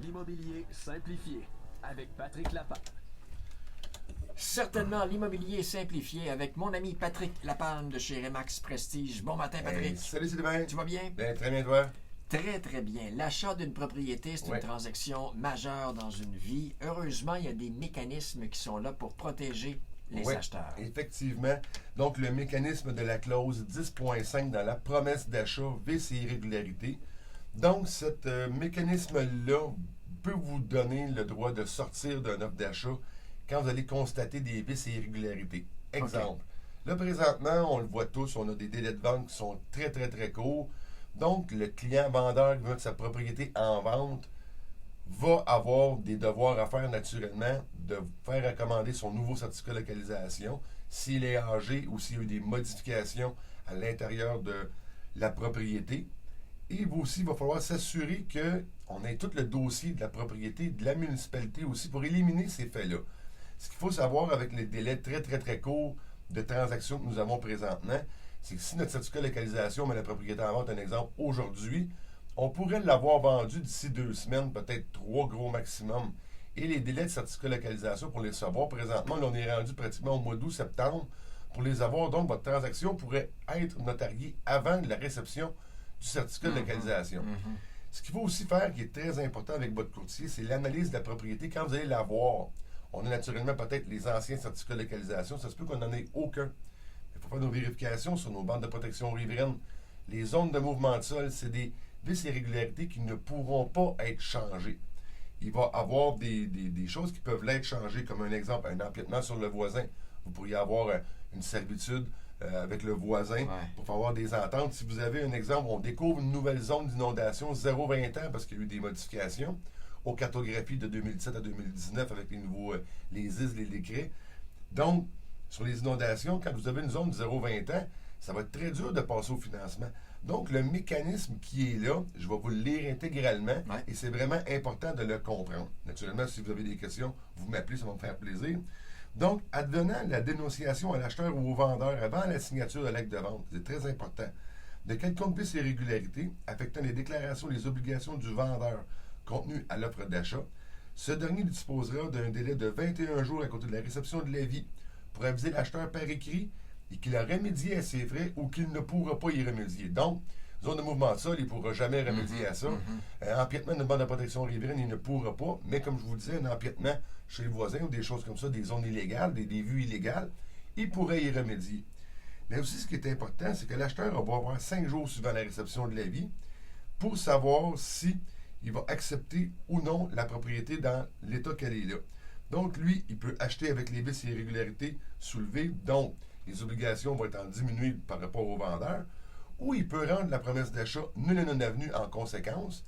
L'immobilier simplifié avec Patrick Lapalme. Certainement, l'immobilier simplifié avec mon ami Patrick Lapalme de chez Remax Prestige. Bon matin, Patrick. Hey, salut Sylvain. Tu vas bien? Ben, très bien, toi. Très, très bien. L'achat d'une propriété, c'est une transaction majeure dans une vie. Heureusement, il y a des mécanismes qui sont là pour protéger les acheteurs. Effectivement. Donc, le mécanisme de la clause 10.5 dans la promesse d'achat vise ses irrégularités. Donc, ce mécanisme-là peut vous donner le droit de sortir d'un offre d'achat quand vous allez constater des vices et irrégularités. Exemple. Là, présentement, on le voit tous, on a des délais de vente qui sont très, très, très courts. Donc, le client vendeur qui veut mettre sa propriété en vente va avoir des devoirs à faire naturellement de faire recommander son nouveau certificat de localisation s'il est âgé ou s'il y a eu des modifications à l'intérieur de la propriété. Et aussi, il va falloir s'assurer qu'on ait tout le dossier de la propriété, de la municipalité aussi, pour éliminer ces faits-là. Ce qu'il faut savoir avec les délais très, très, très courts de transactions que nous avons présentement, c'est que si notre certificat de localisation met la propriété en vente, un exemple, aujourd'hui, on pourrait l'avoir vendu d'ici 2 semaines, peut-être 3 gros maximum. Et les délais de certificat de localisation pour les savoir, présentement, là, on est rendu pratiquement au mois d'août, septembre, pour les avoir. Donc, votre transaction pourrait être notariée avant la réception du certificat de localisation. Ce qu'il faut aussi faire, qui est très important avec votre courtier, c'est l'analyse de la propriété. Quand vous allez l'avoir, on a naturellement peut-être les anciens certificats de localisation. Ça se peut qu'on n'en ait aucun. Il faut faire nos vérifications sur nos bandes de protection riveraines. Les zones de mouvement de sol, c'est des vices et irrégularités qui ne pourront pas être changées. Il va y avoir des choses qui peuvent l'être changées, comme un exemple, un empiètement sur le voisin. Vous pourriez avoir une servitude avec le voisin pour avoir des ententes. Si vous avez un exemple, on découvre une nouvelle zone d'inondation 0-20 ans parce qu'il y a eu des modifications aux cartographies de 2017 à 2019 avec les nouveaux, les IS, les décrets. Donc, sur les inondations, quand vous avez une zone de 0-20 ans, ça va être très dur de passer au financement. Donc, le mécanisme qui est là, je vais vous le lire intégralement et c'est vraiment important de le comprendre. Naturellement, si vous avez des questions, vous m'appelez, ça va me faire plaisir. Donc, advenant la dénonciation à l'acheteur ou au vendeur avant la signature de l'acte de vente, c'est très important, de quelconque vice et irrégularité affectant les déclarations et les obligations du vendeur contenues à l'offre d'achat, ce dernier disposera d'un délai de 21 jours à côté de la réception de l'avis pour aviser l'acheteur par écrit et qu'il a remédié à ses frais ou qu'il ne pourra pas y remédier. Donc, zone de mouvement de sol, il ne pourra jamais remédier à ça. Empiètement d'une bande de protection riveraine, il ne pourra pas. Mais comme je vous disais, un empiètement chez le voisin ou des choses comme ça, des zones illégales, des vues illégales, il pourrait y remédier. Mais aussi, ce qui est important, c'est que l'acheteur va avoir 5 jours suivant la réception de l'avis pour savoir si il va accepter ou non la propriété dans l'état qu'elle est là. Donc, lui, il peut acheter avec les vices et irrégularités soulevées, donc les obligations vont être en diminué par rapport au vendeur, ou il peut rendre la promesse d'achat nulle et non avenue en conséquence,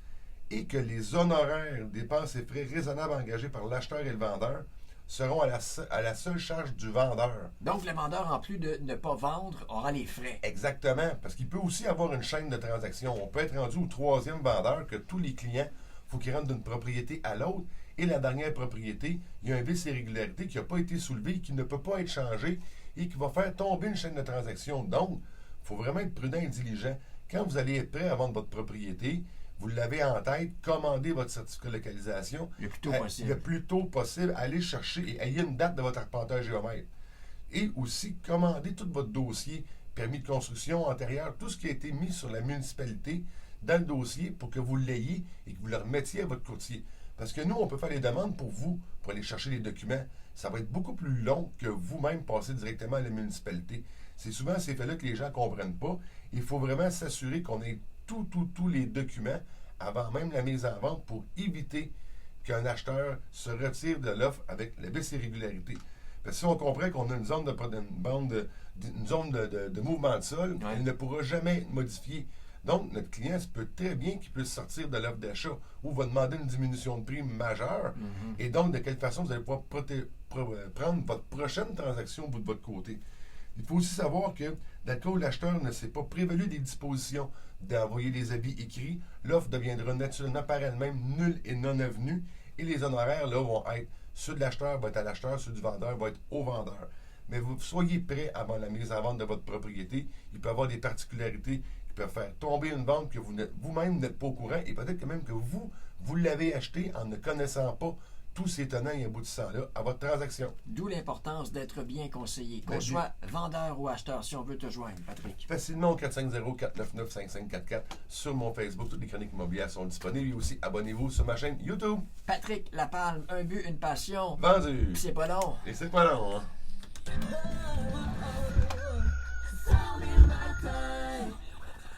et que les honoraires, dépenses et frais raisonnables engagés par l'acheteur et le vendeur seront à la seule charge du vendeur. Donc, le vendeur, en plus de ne pas vendre, aura les frais. Exactement, parce qu'il peut aussi avoir une chaîne de transactions. On peut être rendu au 3e vendeur que tous les clients, il faut qu'ils rentrent d'une propriété à l'autre, et la dernière propriété, il y a un vice irrégularité qui n'a pas été soulevé, qui ne peut pas être changé, et qui va faire tomber une chaîne de transactions. Donc, il faut vraiment être prudent et diligent. Quand vous allez être prêt à vendre votre propriété, vous l'avez en tête, commandez votre certificat de localisation. Le plus tôt possible. Le plus tôt possible, allez chercher et ayez une date de votre arpenteur géomètre. Et aussi, commandez tout votre dossier, permis de construction antérieur, tout ce qui a été mis sur la municipalité dans le dossier pour que vous l'ayez et que vous le remettiez à votre courtier. Parce que nous, on peut faire les demandes pour vous, pour aller chercher les documents. Ça va être beaucoup plus long que vous-même passer directement à la municipalité. C'est souvent ces faits-là que les gens ne comprennent pas. Il faut vraiment s'assurer qu'on ait tous les documents avant même la mise en vente pour éviter qu'un acheteur se retire de l'offre avec la vice irrégularité. Parce que si on comprend qu'on a une zone de mouvement de sol, elle ne pourra jamais être modifiée. Donc, notre client, ça peut très bien qu'il puisse sortir de l'offre d'achat ou va demander une diminution de prix majeure. Et donc, de quelle façon vous allez pouvoir prendre votre prochaine transaction au bout de votre côté. Il faut aussi savoir que, dans le cas où l'acheteur ne s'est pas prévalu des dispositions d'envoyer les avis écrits, l'offre deviendra naturellement par elle-même nulle et non avenue et les honoraires là, vont être ceux de l'acheteur vont être à l'acheteur, ceux du vendeur vont être au vendeur. Mais vous soyez prêt avant la mise en vente de votre propriété. Il peut y avoir des particularités qui peuvent faire tomber une vente que vous-même n'êtes pas au courant et peut-être que même que vous l'avez acheté en ne connaissant pas tous ces tenants et aboutissants-là à votre transaction. D'où l'importance d'être bien conseillé, qu'on Ben, soit vendeur ou acheteur, si on veut te joindre, Patrick. Facilement au 450-499-5544 sur mon Facebook. Toutes les chroniques immobilières sont disponibles. Et aussi, abonnez-vous sur ma chaîne YouTube. Patrick Lapalme, un but, une passion. Vendu. Puis c'est pas long. Et c'est pas long, hein? It's all in my time.